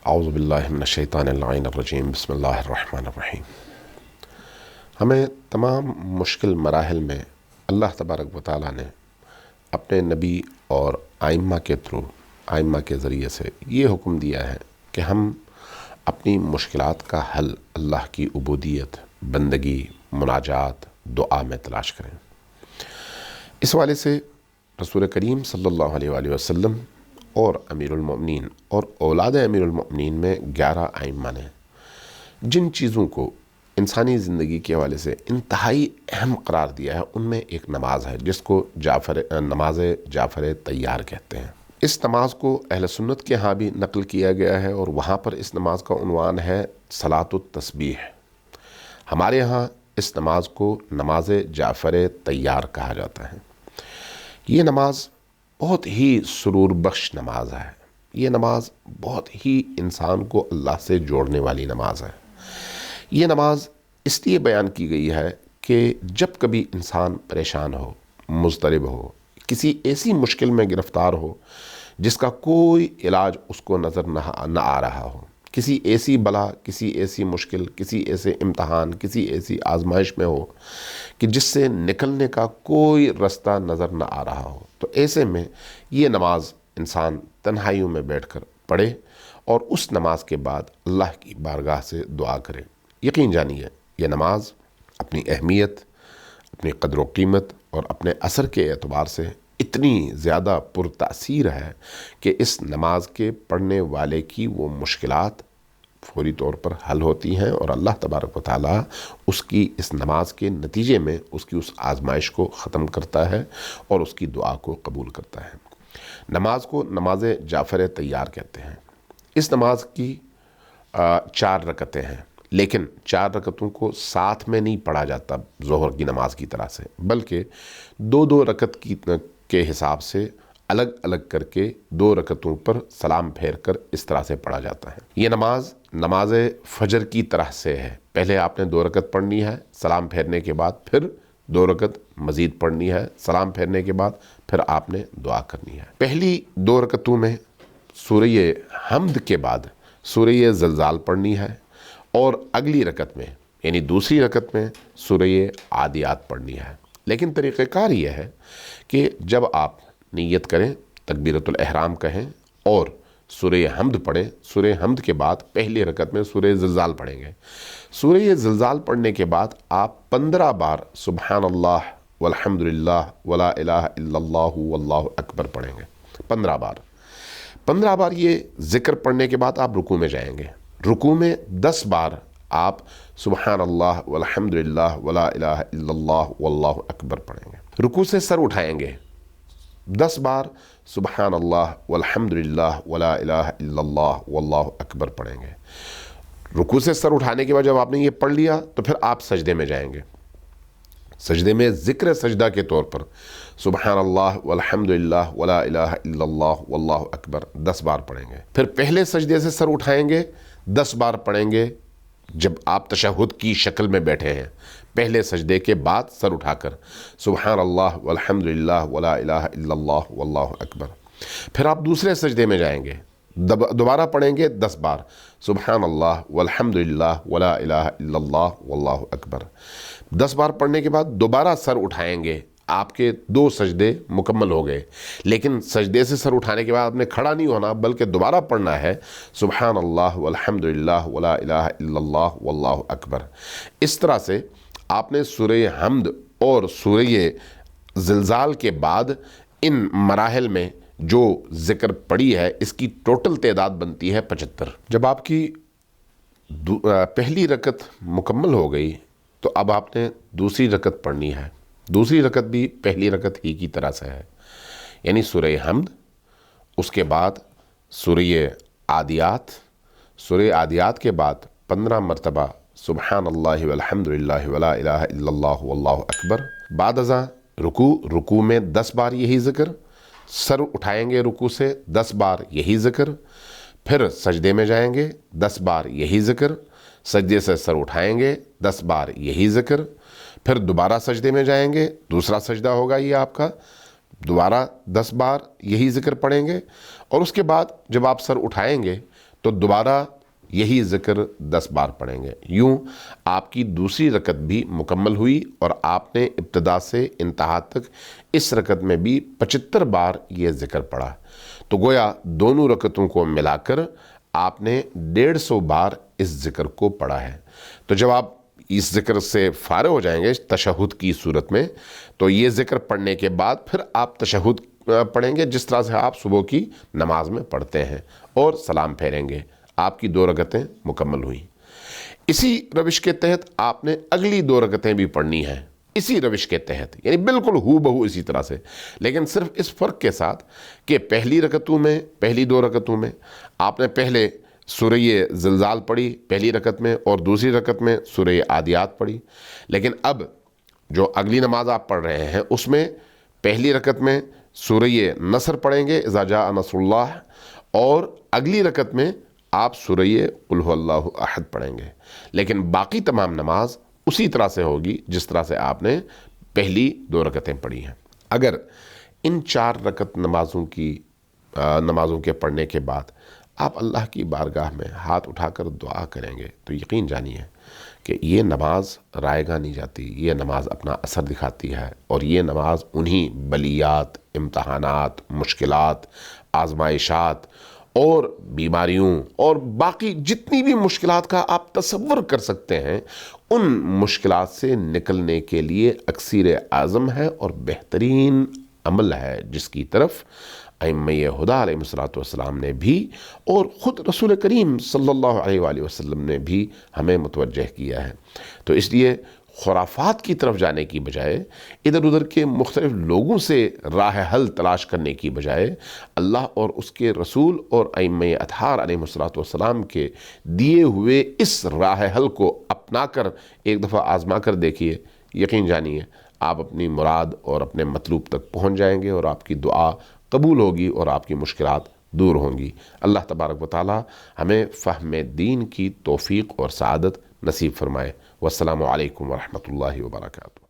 اعوذ باللہ من الشیطان اللعین الرجیم بسم اللہ الرحمن الرحیم۔ ہمیں تمام مشکل مراحل میں اللہ تبارک و تعالیٰ نے اپنے نبی اور آئمہ کے ذریعے سے یہ حکم دیا ہے کہ ہم اپنی مشکلات کا حل اللہ کی عبودیت، بندگی، مناجات، دعا میں تلاش کریں۔ اس حوالے سے رسول کریم صلی اللہ علیہ وآلہ وسلم اور امیر المؤمنین اور اولاد امیر المؤمنین میں 11 آئمہ نے جن چیزوں کو انسانی زندگی کے حوالے سے انتہائی اہم قرار دیا ہے، ان میں ایک نماز ہے جس کو نماز جعفر طیار کہتے ہیں۔ اس نماز کو اہل سنت کے ہاں بھی نقل کیا گیا ہے اور وہاں پر اس نماز کا عنوان ہے صلاۃ التسبیح۔ ہمارے ہاں اس نماز کو نماز جعفر طیار کہا جاتا ہے۔ یہ نماز بہت ہی سرور بخش نماز ہے۔ یہ نماز بہت ہی انسان کو اللہ سے جوڑنے والی نماز ہے۔ یہ نماز اس لیے بیان کی گئی ہے کہ جب کبھی انسان پریشان ہو، مضطرب ہو، کسی ایسی مشکل میں گرفتار ہو جس کا کوئی علاج اس کو نظر نہ آ رہا ہو، کسی ایسی بلا، کسی ایسی مشکل، کسی ایسے امتحان، کسی ایسی آزمائش میں ہو کہ جس سے نکلنے کا کوئی رستہ نظر نہ آ رہا ہو، تو ایسے میں یہ نماز انسان تنہائیوں میں بیٹھ کر پڑھے اور اس نماز کے بعد اللہ کی بارگاہ سے دعا کرے۔ یقین جانیے یہ نماز اپنی اہمیت، اپنی قدر و قیمت اور اپنے اثر کے اعتبار سے اتنی زیادہ پرتاثیر ہے کہ اس نماز کے پڑھنے والے کی وہ مشکلات فوری طور پر حل ہوتی ہیں اور اللہ تبارک و تعالیٰ اس کی اس نماز کے نتیجے میں اس کی اس آزمائش کو ختم کرتا ہے اور اس کی دعا کو قبول کرتا ہے۔ نماز کو نماز جعفر طیار کہتے ہیں۔ اس نماز کی 4 رکعتیں ہیں، لیکن 4 رکعتوں کو ساتھ میں نہیں پڑھا جاتا ظہر کی نماز کی طرح سے، بلکہ 2 رکعت کے حساب سے الگ الگ کر کے 2 رکعتوں پر سلام پھیر کر اس طرح سے پڑھا جاتا ہے۔ یہ نماز فجر کی طرح سے ہے۔ پہلے آپ نے 2 رکعت پڑھنی ہے، سلام پھیرنے کے بعد پھر 2 رکعت مزید پڑھنی ہے، سلام پھیرنے کے بعد پھر آپ نے دعا کرنی ہے۔ پہلی 2 رکعتوں میں سورہ حمد کے بعد سورہ زلزال پڑھنی ہے اور اگلی رکعت میں یعنی دوسری رکعت میں سورہ عادیات پڑھنی ہے۔ لیکن طریقہ کار یہ ہے کہ جب آپ نیت کریں، تکبیرۃ الاحرام کہیں اور سورہ حمد پڑھیں، سورہ حمد کے بعد پہلی رکعت میں سورہ زلزال پڑھیں گے۔ سورہ زلزال پڑھنے کے بعد آپ 15 بار سبحان اللہ والحمد للہ ولا الہ الا اللہ واللہ اکبر پڑھیں گے۔ 15 بار یہ ذکر پڑھنے کے بعد آپ رکوع میں جائیں گے۔ رکوع میں 10 بار آپ سبحان اللہ والحمد للہ ولا الہ الا اللہ واللہ اکبر پڑھیں گے۔ رکوع سے سر اٹھائیں گے، 10 بار سبحان اللہ والحمد للہ ولا الہ الا اللہ واللہ اکبر پڑھیں گے۔ رکوع سے سر اٹھانے کے بعد جب آپ نے یہ پڑھ لیا تو پھر آپ سجدے میں جائیں گے۔ سجدے میں ذکر سجدہ کے طور پر سبحان اللہ والحمد للہ ولا الہ الا اللہ واللہ اکبر 10 بار پڑھیں گے۔ پھر پہلے سجدے سے سر اٹھائیں گے، 10 بار پڑھیں گے جب آپ تشہد کی شکل میں بیٹھے ہیں، پہلے سجدے کے بعد سر اٹھا کر سبحان اللہ والحمد للہ ولا الہ الا اللہ واللہ اکبر۔ پھر آپ دوسرے سجدے میں جائیں گے، دوبارہ پڑھیں گے 10 بار سبحان اللہ والحمد للہ ولا الہ الا اللہ واللہ اکبر۔ 10 بار پڑھنے کے بعد دوبارہ سر اٹھائیں گے، آپ کے 2 سجدے مکمل ہو گئے، لیکن سجدے سے سر اٹھانے کے بعد آپ نے کھڑا نہیں ہونا بلکہ دوبارہ پڑھنا ہے سبحان اللہ والحمد للہ ولا الہ الا اللہ واللہ اکبر۔ اس طرح سے آپ نے سورہ حمد اور سورہ زلزال کے بعد ان مراحل میں جو ذکر پڑی ہے اس کی ٹوٹل تعداد بنتی ہے 75۔ جب آپ کی پہلی رکعت مکمل ہو گئی تو اب آپ نے دوسری رکعت پڑھنی ہے۔ دوسری رکعت بھی پہلی رکعت ہی کی طرح سے ہے، یعنی سورہ حمد، اس کے بعد سورہ عادیات، سورہ عادیات کے بعد 15 مرتبہ سبحان اللہ والحمد للہ ولا الہ الا اللہ واللہ اکبر۔ بعد ازاں رکوع میں 10 بار یہی ذکر، سر اٹھائیں گے رکوع سے 10 بار یہی ذکر، پھر سجدے میں جائیں گے 10 بار یہی ذکر، سجدے سے سر اٹھائیں گے 10 بار یہی ذکر، پھر دوبارہ سجدے میں جائیں گے، دوسرا سجدہ ہوگا یہ آپ کا، دوبارہ 10 بار یہی ذکر پڑھیں گے اور اس کے بعد جب آپ سر اٹھائیں گے تو دوبارہ یہی ذکر 10 بار پڑھیں گے۔ یوں آپ کی دوسری رکعت بھی مکمل ہوئی اور آپ نے ابتدا سے انتہا تک اس رکعت میں بھی 75 بار یہ ذکر پڑھا۔ تو گویا دونوں رکعتوں کو ملا کر آپ نے 150 بار اس ذکر کو پڑھا ہے۔ تو جب آپ اس ذکر سے فارغ ہو جائیں گے تشہد کی صورت میں، تو یہ ذکر پڑھنے کے بعد پھر آپ تشہد پڑھیں گے جس طرح سے آپ صبح کی نماز میں پڑھتے ہیں، اور سلام پھیریں گے۔ آپ کی 2 رکعتیں مکمل ہوئیں۔ اسی روش کے تحت آپ نے اگلی 2 رکعتیں بھی پڑھنی ہیں، اسی روش کے تحت، یعنی بالکل ہو بہو اسی طرح سے، لیکن صرف اس فرق کے ساتھ کہ پہلی 2 رکعتوں میں آپ نے پہلے سورہ زلزال پڑھی پہلی رکعت میں، اور دوسری رکعت میں سورہ عادیات پڑھی۔ لیکن اب جو اگلی نماز آپ پڑھ رہے ہیں اس میں پہلی رکعت میں سورہ نصر پڑھیں گے، اذا جاء نصر اللہ، اور اگلی رکعت میں آپ سورہ قل هو اللہ احد پڑھیں گے۔ لیکن باقی تمام نماز اسی طرح سے ہوگی جس طرح سے آپ نے پہلی 2 رکعتیں پڑھی ہیں۔ اگر ان 4 رکعت نمازوں کے پڑھنے کے بعد آپ اللہ کی بارگاہ میں ہاتھ اٹھا کر دعا کریں گے تو یقین جانیے کہ یہ نماز رائے گاہ نہیں جاتی، یہ نماز اپنا اثر دکھاتی ہے، اور یہ نماز انہی بلیات، امتحانات، مشکلات، آزمائشات اور بیماریوں اور باقی جتنی بھی مشکلات کا آپ تصور کر سکتے ہیں، ان مشکلات سے نکلنے کے لیے اکسیر اعظم ہے اور بہترین عمل ہے، جس کی طرف ائمہ ہدیٰ علیہ السلام نے بھی اور خود رسول کریم صلی اللہ علیہ وآلہ وسلم نے بھی ہمیں متوجہ کیا ہے۔ تو اس لیے خرافات کی طرف جانے کی بجائے، ادھر ادھر کے مختلف لوگوں سے راہ حل تلاش کرنے کی بجائے، اللہ اور اس کے رسول اور ائمہ اطہار علیہ السلام کے دیے ہوئے اس راہ حل کو اپنا کر ایک دفعہ آزما کر دیکھیے، یقین جانیے آپ اپنی مراد اور اپنے مطلوب تک پہنچ جائیں گے، اور آپ کی دعا قبول ہوگی اور آپ کی مشکلات دور ہوں گی۔ اللہ تبارک و تعالی ہمیں فہم دین کی توفیق اور سعادت نصیب فرمائے۔ والسلام علیکم ورحمۃ اللہ وبرکاتہ۔